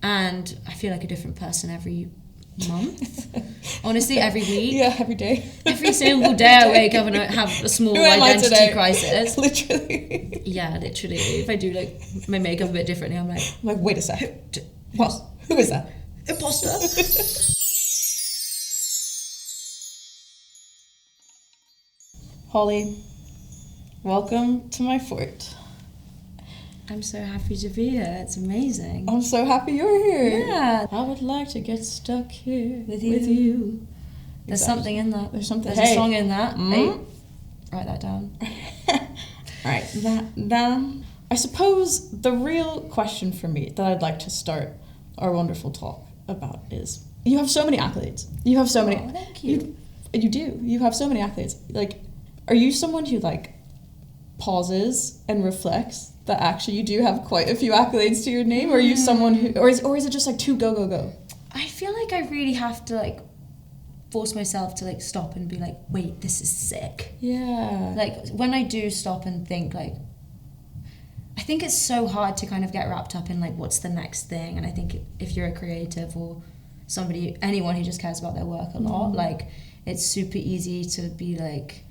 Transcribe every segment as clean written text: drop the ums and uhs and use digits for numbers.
and I feel like a different person every month. Honestly, every week. Yeah, every day. Every single day I wake up and I have a small identity crisis. Literally. Yeah, literally. If I do like my makeup a bit differently, I'm like, wait a sec. What? Who is that? Imposter. Holly, welcome to my fort. I'm so happy to be here. It's amazing. I'm so happy you're here. Yeah. I would like to get stuck here With you. There's Exactly. something in that. There's something. There's a song in that. Mm. Hey, write that down. Right. That. I suppose the real question for me that I'd like to start our wonderful talk about is, you have so many accolades. You have so many. Oh, thank you. You do. You have so many accolades. Like, are you someone who like pauses and reflects that actually you do have quite a few accolades to your name, or are you someone who, or is it just like too go? I feel like I really have to like force myself to like stop and be like, wait, this is sick. Yeah. Like when I do stop and think, like, I think it's so hard to kind of get wrapped up in like what's the next thing. And I think if you're a creative or anyone who just cares about their work a lot, like it's super easy to be like,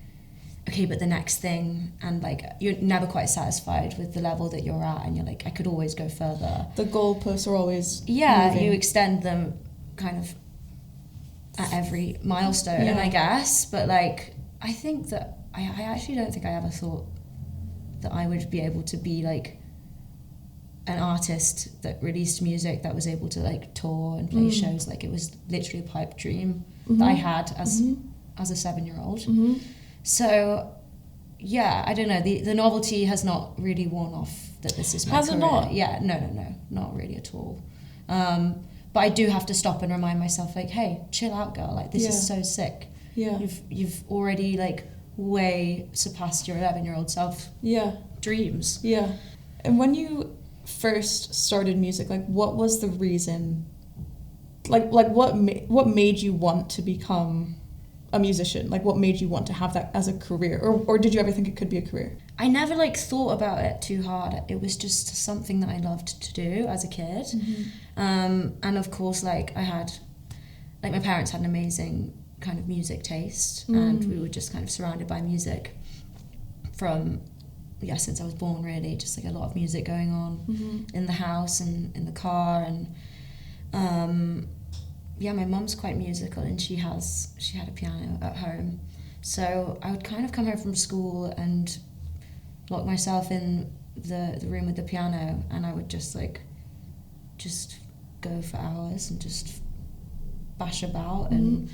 okay, but the next thing, and like you're never quite satisfied with the level that you're at, and you're like, I could always go further. The goalposts are always moving. You moving. extend them kind of at every milestone, I guess. But like, I think that I actually don't think I ever thought that I would be able to be like an artist that released music that was able to like tour and play shows. Like it was literally a pipe dream that I had as a 7-year-old. So yeah, I don't know, the novelty has not really worn off that this is my Has career. it not? Yeah, no, not really at all. But I do have to stop and remind myself, like, hey, chill out, girl. Like, this is so sick. Yeah. You've already, like, way surpassed your 11-year-old self dreams. Yeah. And when you first started music, like, what was the reason? Like what made you want to become a musician? Like, what made you want to have that as a career? Or did you ever think it could be a career? I never, like, thought about it too hard. It was just something that I loved to do as a kid. And of course, like, my parents had an amazing kind of music taste, and we were just kind of surrounded by music from, since I was born, really. Just, like, a lot of music going on in the house and in the car, and my mum's quite musical, and she had a piano at home. So I would kind of come home from school and lock myself in the room with the piano, and I would just go for hours and just bash about and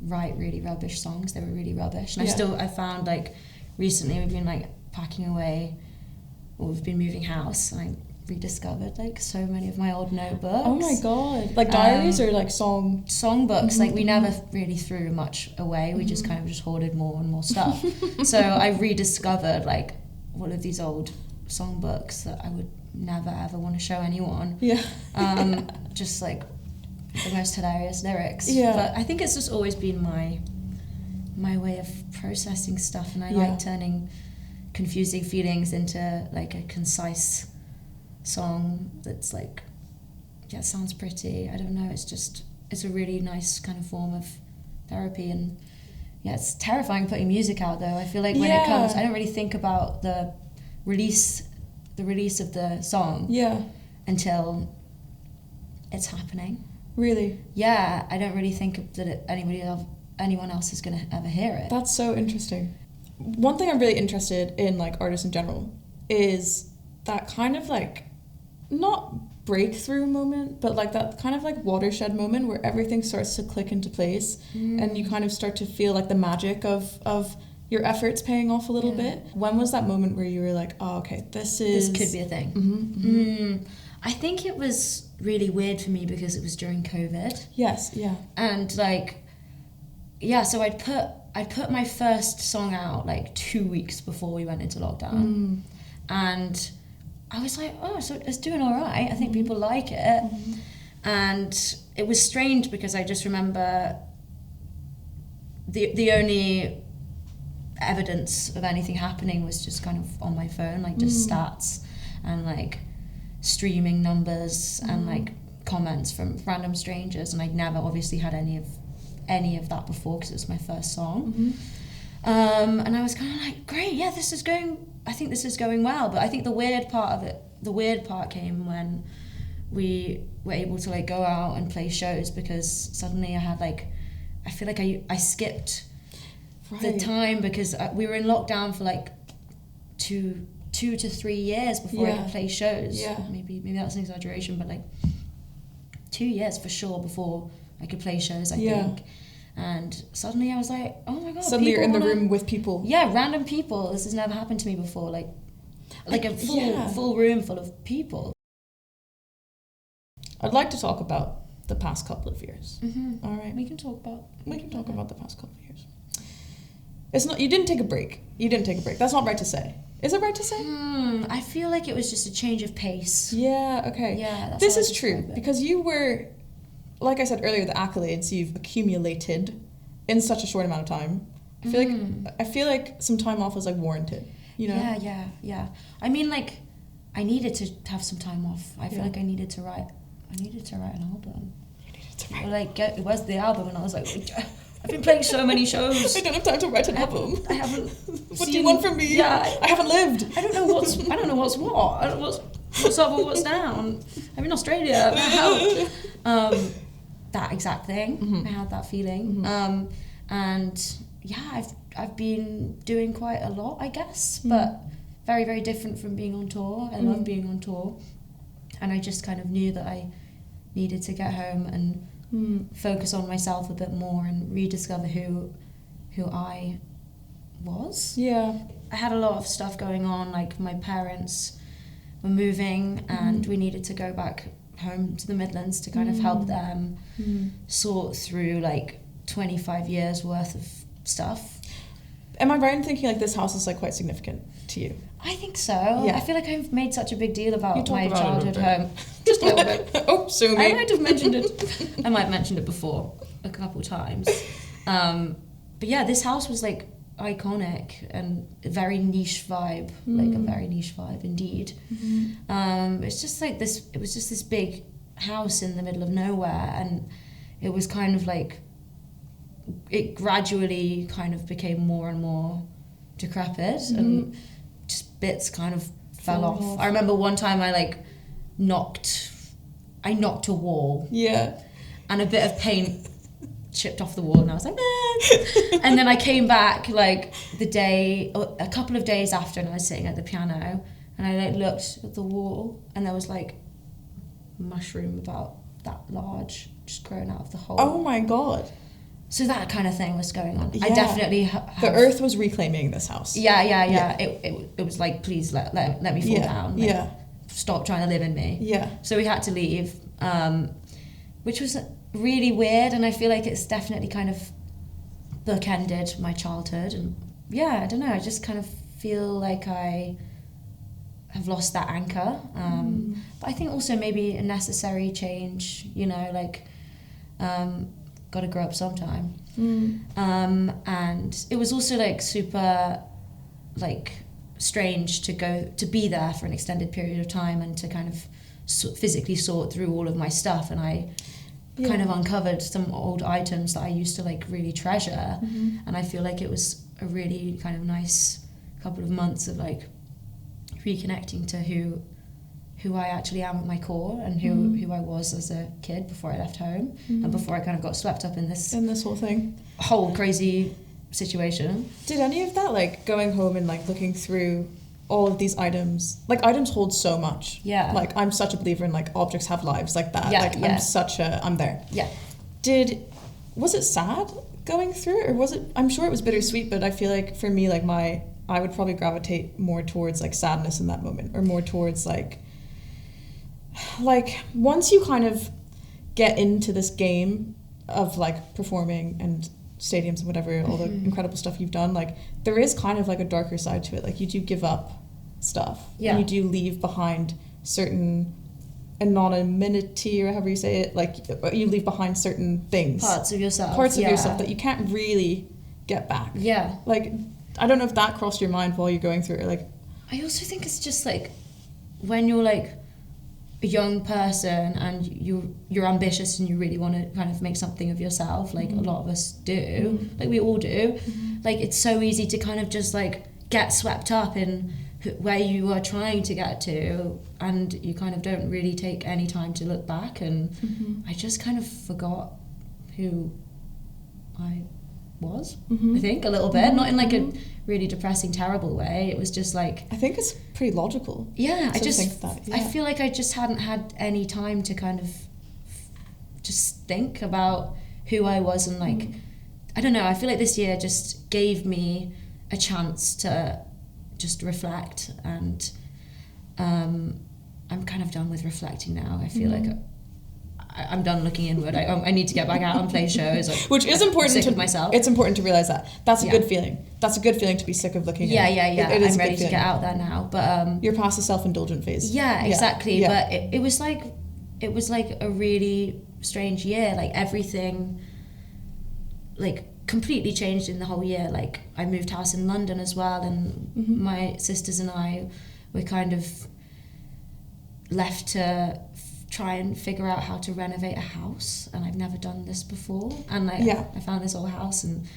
write really rubbish songs. They were really rubbish. And I found, like, recently we've been, like, packing away, or we've been moving house, and I rediscovered, like, so many of my old notebooks. Oh my god. Like diaries or like songbooks. Like, we never really threw much away. We just kind of just hoarded more and more stuff. So I rediscovered, like, all of these old songbooks that I would never ever want to show anyone. Just like the most hilarious lyrics. But I think it's just always been my way of processing stuff, and I like turning confusing feelings into, like, a concise song that's, like, sounds pretty. I don't know, it's a really nice kind of form of therapy. And it's terrifying putting music out, though. I feel like when it comes, I don't really think about the release of the song until it's happening. Really? Yeah, I don't really think that anyone else is going to ever hear it. That's so interesting. One thing I'm really interested in, like, artists in general, is that kind of, like, not breakthrough moment, but, like, that kind of, like, watershed moment where everything starts to click into place and you kind of start to feel, like, the magic of your efforts paying off a little bit. When was that moment where you were like, oh, okay, this could be a thing? I think it was really weird for me because it was during COVID. Yes, yeah. And, like, so I'd put my first song out, like, 2 weeks before we went into lockdown. And I was like, oh, so it's doing all right. I think people like it. And it was strange because I just remember the only evidence of anything happening was just kind of on my phone, like just stats and, like, streaming numbers and, like, comments from random strangers, and I'd never obviously had any of that before because it was my first song. And I was kind of like, great, yeah, I think this is going well. But I think the weird part came when we were able to like go out and play shows, because suddenly I feel like I skipped the time, because we were in lockdown for like 2 to 3 years before I could play shows. Maybe that's an exaggeration, but like 2 years for sure before I could play shows, I think. And suddenly I was like, oh my god, suddenly you're in the room with people. Yeah, random people. This has never happened to me before. Like a full room full of people. I'd like to talk about the past couple of years. All right. We can talk about the past couple of years. It's not, you didn't take a break. That's not right to say. Is it right to say? I feel like it was just a change of pace. Yeah, okay. Yeah, this is true, because you were, like I said earlier, the accolades you've accumulated in such a short amount of time. I feel like some time off was like warranted, you know? Yeah. I mean, like, I needed to have some time off. I feel like I needed to write an album. You needed to write. Like, where's the album? And I was like, I've been playing so many shows. I don't have time to write an album. I haven't. What do you want from me? Yeah, I haven't lived. I don't know what's what. I don't know what's up or what's down. I'm in Australia. Help. That exact thing. I had that feeling. And yeah, I've been doing quite a lot, I guess, but very, very different from being on tour. I love being on tour, and I just kind of knew that I needed to get home and focus on myself a bit more and rediscover who I was. Yeah. I had a lot of stuff going on, like my parents were moving and we needed to go back home to the Midlands to kind of help them sort through like 25 years worth of stuff. Am I right in thinking like this house is like quite significant to you? I think so. Yeah. I feel like I've made such a big deal about my about childhood home. Just a little bit. Oh, so me. I might have mentioned it. I might have mentioned it before a couple times. But yeah, this house was like iconic and a very niche vibe, like a very niche vibe indeed. It's just like this. It was just this big house in the middle of nowhere, and it was kind of like it gradually kind of became more and more decrepit and just bits kind of fell off. I remember one time I knocked a wall. Yeah. And a bit of paint chipped off the wall, and I was like, nah. And then I came back a couple of days after, and I was sitting at the piano, and I looked at the wall, and there was like a mushroom about that large just growing out of the hole. Oh my god. So that kind of thing was going on. Yeah. I definitely the earth was reclaiming this house. Yeah. It was like, please let me fall down. Like, stop trying to live in me. Yeah. So we had to leave, which was really weird, and I feel like it's definitely kind of bookended my childhood. And yeah, I don't know, I just kind of feel like I have lost that anchor. But I think also maybe a necessary change, got to grow up sometime. And it was also like super strange to be there for an extended period of time and to kind of physically sort through all of my stuff. And I kind of uncovered some old items that I used to really treasure. And I feel like it was a really kind of nice couple of months of reconnecting to who I actually am at my core, and who I was as a kid before I left home, and before I kind of got swept up in this whole crazy situation. Did any of that, going home and looking through all of these items, items hold so much. Yeah. I'm such a believer in objects have lives like that. Yeah, I'm there. Yeah. Was it sad going through it, or was it, I'm sure it was bittersweet, but I feel like for me, I would probably gravitate more towards sadness in that moment, or more towards once you kind of get into this game of performing and stadiums and whatever, all the incredible stuff you've done, there is kind of a darker side to it. You do give up stuff. Yeah. And you do leave behind certain anonymity, or however you say it, you leave behind certain things. Parts of yourself that you can't really get back. Yeah. I don't know if that crossed your mind while you're going through it. I also think it's just when you're a young person and you're ambitious and you really want to kind of make something of yourself, like a lot of us do, like we all do, like it's so easy to kind of just like get swept up in where you are trying to get to, and you kind of don't really take any time to look back. And I just kind of forgot who I was, I think, a little bit, not in like a really depressing, terrible way. It was just like, I think it's pretty logical. Yeah, I feel like I just hadn't had any time to kind of just think about who I was, and like, I don't know, I feel like this year just gave me a chance to just reflect, and I'm kind of done with reflecting now. I feel like I'm done looking inward. I need to get back out and play shows. Which is important to myself. It's important to realize that. That's a good feeling. That's a good feeling to be sick of looking. Yeah. It is I'm ready to get out there now. But you're past the self-indulgent phase. Yeah, exactly. Yeah. But it was like a really strange year. Like everything, like completely changed in the whole year. Like I moved house in London as well, and my sisters and I were kind of left to try and figure out how to renovate a house, and I've never done this before, and like I found this old house, and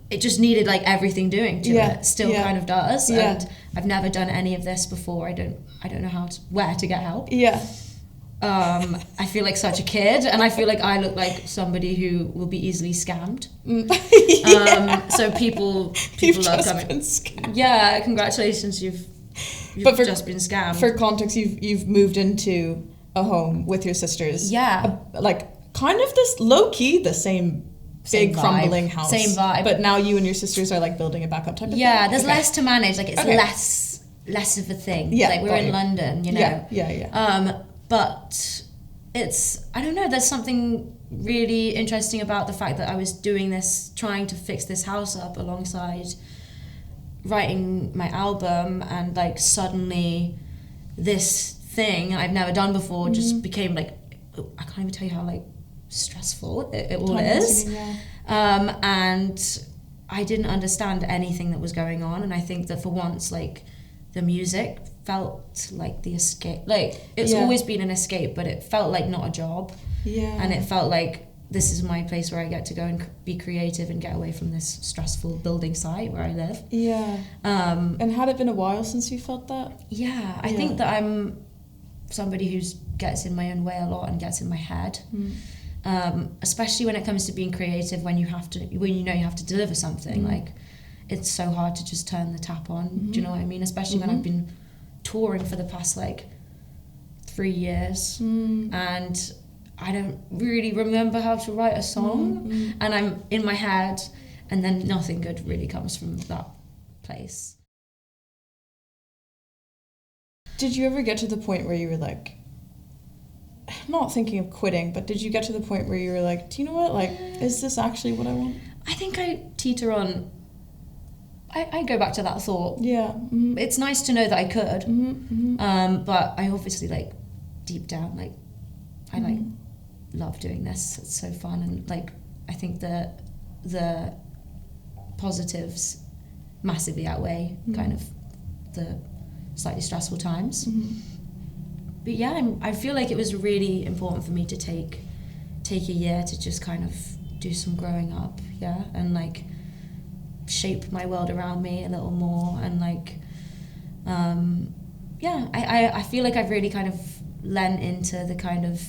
it just needed like everything doing to it. Still kind of does, and I've never done any of this before. I don't know where to get help. I feel like such a kid, and I feel like I look like somebody who will be easily scammed. So people love coming. Yeah, congratulations, you've just been scammed. For context, you've moved into a home with your sisters. Yeah. Like kind of this low key, the same big vibe. Crumbling house. Same vibe. But now you and your sisters are like building it back up type of thing. Yeah, there's less to manage. Like it's less of a thing. Yeah. Like we're in London, you know. Yeah. But it's, I don't know, there's something really interesting about the fact that I was doing this, trying to fix this house up alongside writing my album, and like suddenly this thing I've never done before just became like, I can't even tell you how like stressful it all is. And I didn't understand anything that was going on, and I think that for once like the music felt like the escape. Like it's always been an escape, but it felt like not a job. And it felt like this is my place where I get to go and be creative and get away from this stressful building site where I live. And had it been a while since you felt that? I think that I'm somebody who gets in my own way a lot and gets in my head. Especially when it comes to being creative, when you know you have to deliver something. Like it's so hard to just turn the tap on. Do you know what I mean? Especially when I've been touring for the past like 3 years, and I don't really remember how to write a song, and I'm in my head, and then nothing good really comes from that place. Did you ever get to the point where you were like, not thinking of quitting, but did you get to the point where you were like, do you know what, like, is this actually what I want? I think I teeter on, I go back to that thought. It's nice to know that I could, but I obviously like deep down, like I like love doing this. It's so fun, and like I think that the positives massively outweigh kind of the slightly stressful times. But yeah, I feel like it was really important for me to take a year to just kind of do some growing up, and like shape my world around me a little more, and like I feel like I've really kind of lent into the kind of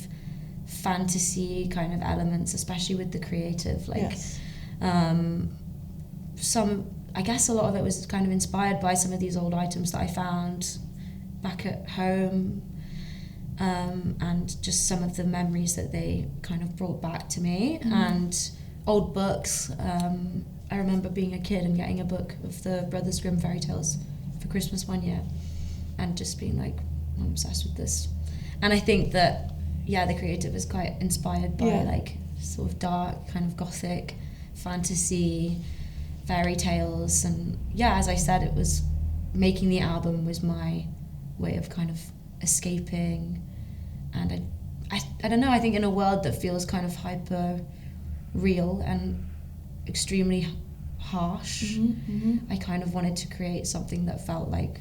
fantasy kind of elements, especially with the creative, like I guess a lot of it was kind of inspired by some of these old items that I found back at home, and just some of the memories that they kind of brought back to me, and old books. I remember being a kid and getting a book of the Brothers Grimm fairy tales for Christmas one year, and just being like, I'm obsessed with this. And I think that the creative is quite inspired by like sort of dark kind of gothic fantasy fairy tales, and as I said, it was making the album was my way of kind of escaping. And I don't know, I think in a world that feels kind of hyper real and extremely harsh, I kind of wanted to create something that felt like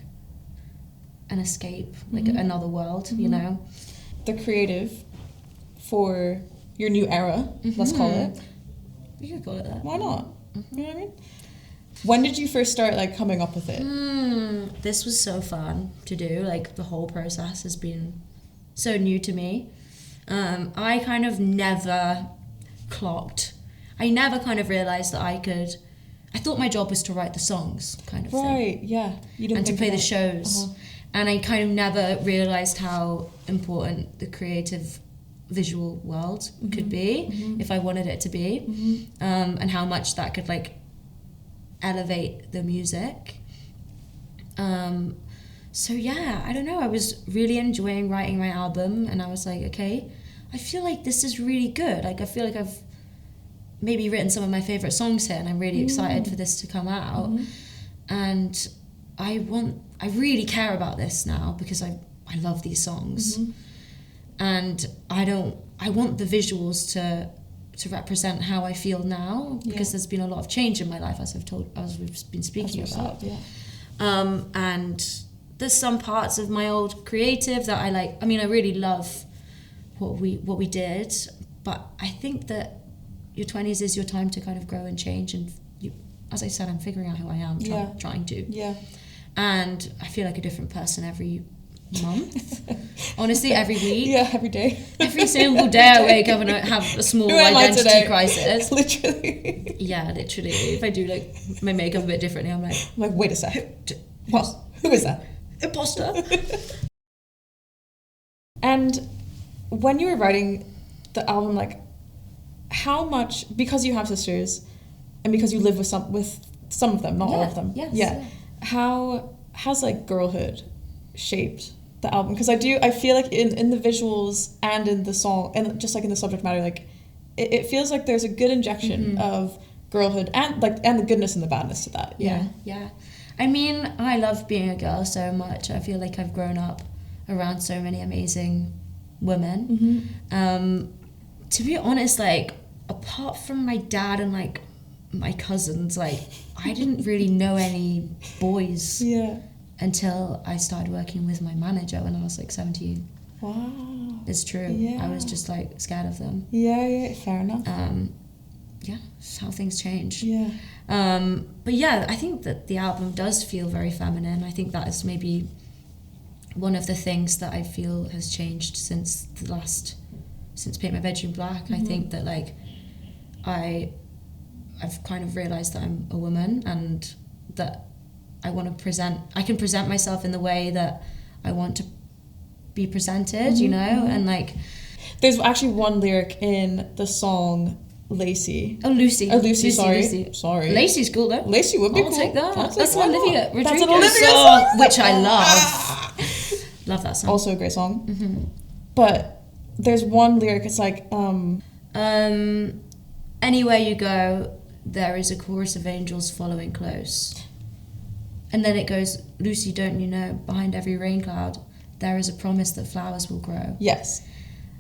an escape, like another world, you know. The creative for your new era, let's call it. You could call it that. Why not? You know what I mean? When did you first start like coming up with it? This was so fun to do. Like the whole process has been so new to me. I kind of never clocked. I never kind of realized that I thought my job was to write the songs, kind of thing. Right, yeah. You didn't and to think play about, the shows. And I kind of never realized how important the creative visual world could be if I wanted it to be, and how much that could like elevate the music. So yeah, I don't know, I was really enjoying writing my album, and I was like, okay, I feel like this is really good. Like I feel like I've maybe written some of my favorite songs here, and I'm really excited for this to come out. And I really care about this now because I love these songs. And I want the visuals to represent how I feel now, because there's been a lot of change in my life, as we've been speaking about. And there's some parts of my old creative that I like. I mean, I really love what we did, but I think that your 20s is your time to kind of grow and change, and you, as I said, I'm figuring out who I am, trying to. And I feel like a different person every month. Honestly, every week. Every day. Every single day I wake up and I have a small identity crisis. Literally. Yeah, literally. If I do like my makeup a bit differently, I'm like, wait a sec. What? Who is that? Imposter. And when you were writing the album, like, how much, because you have sisters and because you live with some of them, not all of them. How's like Girlhood shaped the album? Because I feel like in the visuals and in the song, and just like in the subject matter, like it feels like there's a good injection of girlhood and the goodness and the badness to that. Yeah. I mean, I love being a girl so much. I feel like I've grown up around so many amazing women. To be honest, like apart from my dad and like my cousins, like I didn't really know any boys until I started working with my manager when I was like 17. Wow. It's true. I was just like scared of them. Fair enough. It's how things change. But yeah, I think that the album does feel very feminine. I think that is maybe one of the things that I feel has changed since Paint My Bedroom Black. I think that like I've kind of realised that I'm a woman, and that I can present myself in the way that I want to be presented, you know, and like... There's actually one lyric in the song Lacey. Lucy, sorry. Lacey's cool though. Lacey would be I'll cool. take that. That's an Olivia Rodrigo That's an Olivia song, which I love. Love that song. Also a great song. But there's one lyric, it's like... Anywhere you go, there is a chorus of angels following close. And then it goes, Lucy, don't you know, behind every rain cloud, there is a promise that flowers will grow. Yes.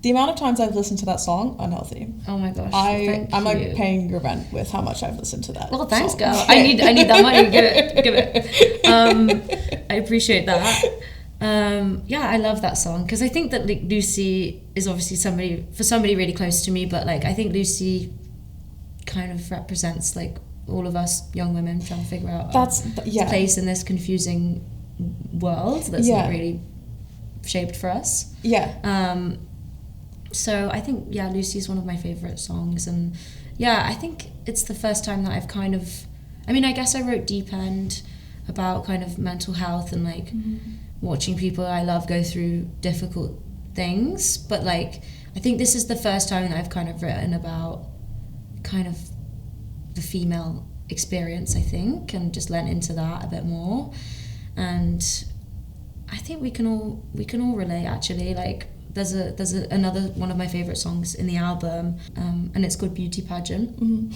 The amount of times I've listened to that song, unhealthy. Oh my gosh. I'm like paying your rent with how much I've listened to that. Well, thanks, song. girl. I need that money. Give it. I appreciate that. I love that song because I think that like Lucy is obviously somebody really close to me, but like I think Lucy kind of represents like all of us young women trying to figure out our place in this confusing world that's not really shaped for us. So I think Lucy is one of my favorite songs, and I think it's the first time that I've kind of, I mean, I guess I wrote Deep End about kind of mental health and like watching people I love go through difficult things, but like I think this is the first time that I've kind of written about kind of the female experience, I think, and just lent into that a bit more. And I think we can all relate, actually. Like there's another one of my favorite songs in the album, and it's called Beauty Pageant. And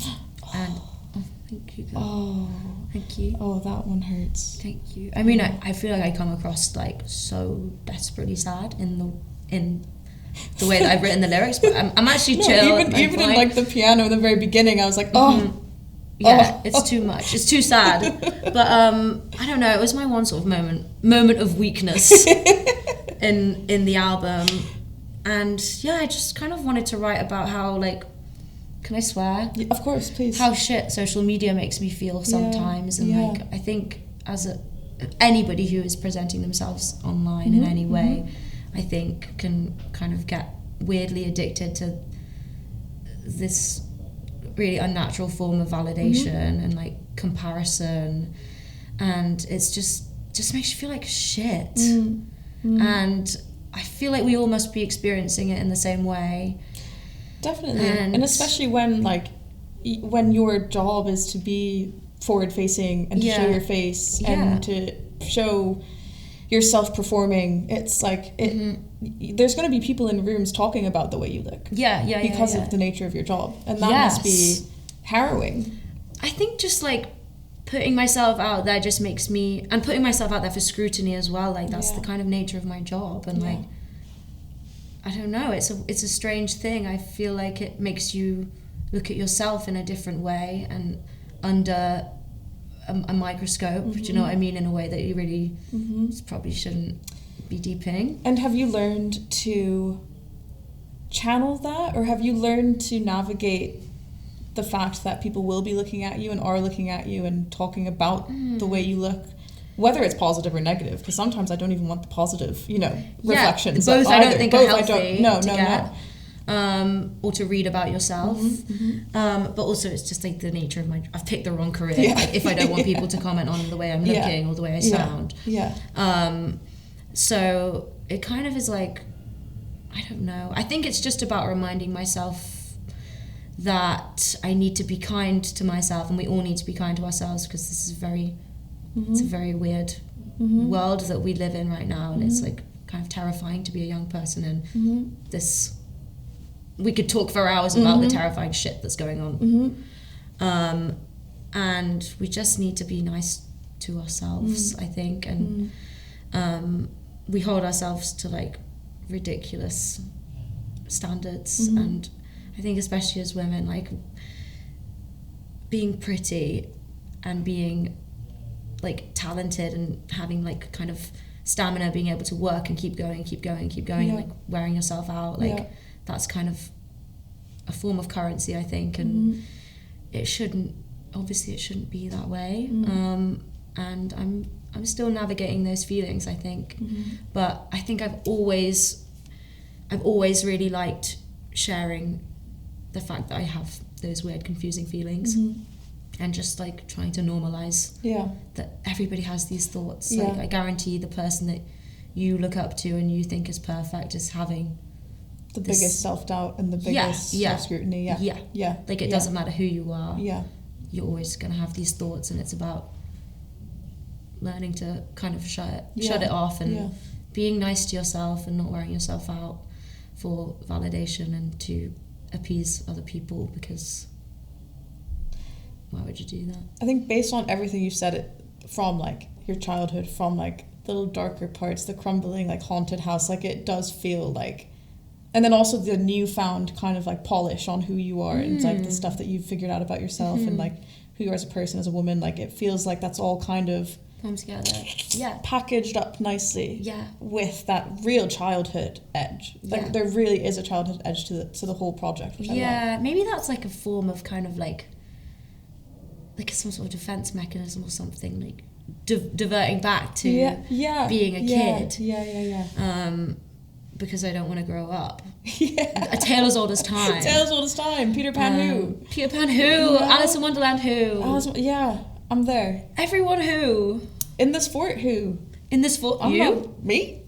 thank you, girl. Thank you. Oh, that one hurts. Thank you. I mean, I feel like I come across like so desperately sad in the way that I've written the lyrics, but I'm actually chill. Even in like the piano in the very beginning, I was like, Yeah, it's too much. It's too sad. But I don't know. It was my one sort of moment of weakness in the album, and yeah, I just kind of wanted to write about how, like, can I swear? Yeah, of course, please. How shit social media makes me feel sometimes, and like I think as anybody who is presenting themselves online in any way, I think can kind of get weirdly addicted to this really unnatural form of validation and like comparison, and it's just makes you feel like shit. And I feel like we all must be experiencing it in the same way. Definitely. And especially when your job is to be forward facing and to show your face and to show yourself performing, it's like there's going to be people in rooms talking about the way you look because of the nature of your job, and that must be harrowing. I think just like putting myself out there just makes me, and putting myself out there for scrutiny as well, like that's the kind of nature of my job, and like I don't know, it's a strange thing. I feel like it makes you look at yourself in a different way and under a microscope, do you know what I mean, in a way that you really probably shouldn't be deeping. And have you learned to channel that, or have you learned to navigate the fact that people will be looking at you and are looking at you and talking about the way you look, whether it's positive or negative? Because sometimes I don't even want the positive, reflections. Both I don't think are healthy. No. Or to read about yourself, but also it's just like the nature of I've picked the wrong career. Like, if I don't want people to comment on the way I'm looking or the way I sound, so it kind of is like, I don't know. I think it's just about reminding myself that I need to be kind to myself, and we all need to be kind to ourselves, because this is it's a very weird world that we live in right now, and it's like kind of terrifying to be a young person in this. We could talk for hours about the terrifying shit that's going on. And we just need to be nice to ourselves, I think. And we hold ourselves to like ridiculous standards. And I think especially as women, like being pretty and being like talented and having like kind of stamina, being able to work and keep going, and like wearing yourself out, like that's kind of a form of currency, I think, and it shouldn't be that way. And I'm still navigating those feelings, I think, but I think I've always really liked sharing the fact that I have those weird, confusing feelings, and just like trying to normalize that everybody has these thoughts. Like, I guarantee the person that you look up to and you think is perfect is having the biggest self-doubt and the biggest self-scrutiny. Like, it doesn't matter who you are. You're always going to have these thoughts, and it's about learning to kind of shut it off and being nice to yourself and not wearing yourself out for validation and to appease other people, because why would you do that? I think based on everything you've said, from like your childhood, from like the little darker parts, the crumbling like haunted house, like it does feel like, and then also the newfound kind of like polish on who you are and like the stuff that you've figured out about yourself and like who you are as a person, as a woman, like it feels like that's all kind of comes together, packaged up nicely, with that real childhood edge. Like there really is a childhood edge to the whole project, which I love. Maybe that's like a form of kind of like some sort of defense mechanism or something, like diverting back to being a kid. Because I don't want to grow up. A tale as old as time. Tale as old as time. Peter Pan who? Peter Pan who? Alice in Wonderland who? I'm there. Everyone who? In this fort who? In this fort you? Me?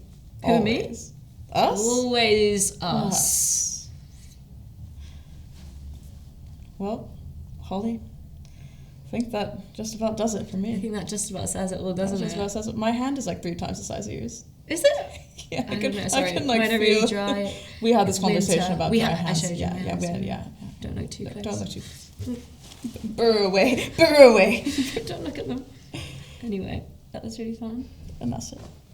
Who, always. Me? Us? Always us. Well, Holly, I think that just about does it for me. I think that just about says it all, doesn't it? Just about says it. My hand is like 3 times the size of yours. Is it? Yeah, I can like feel. Really dry. We had this conversation about dry hands. I showed you. Don't look too close. Don't look too close. Burrow away. Don't look at them. Anyway, that was really fun. And that's it.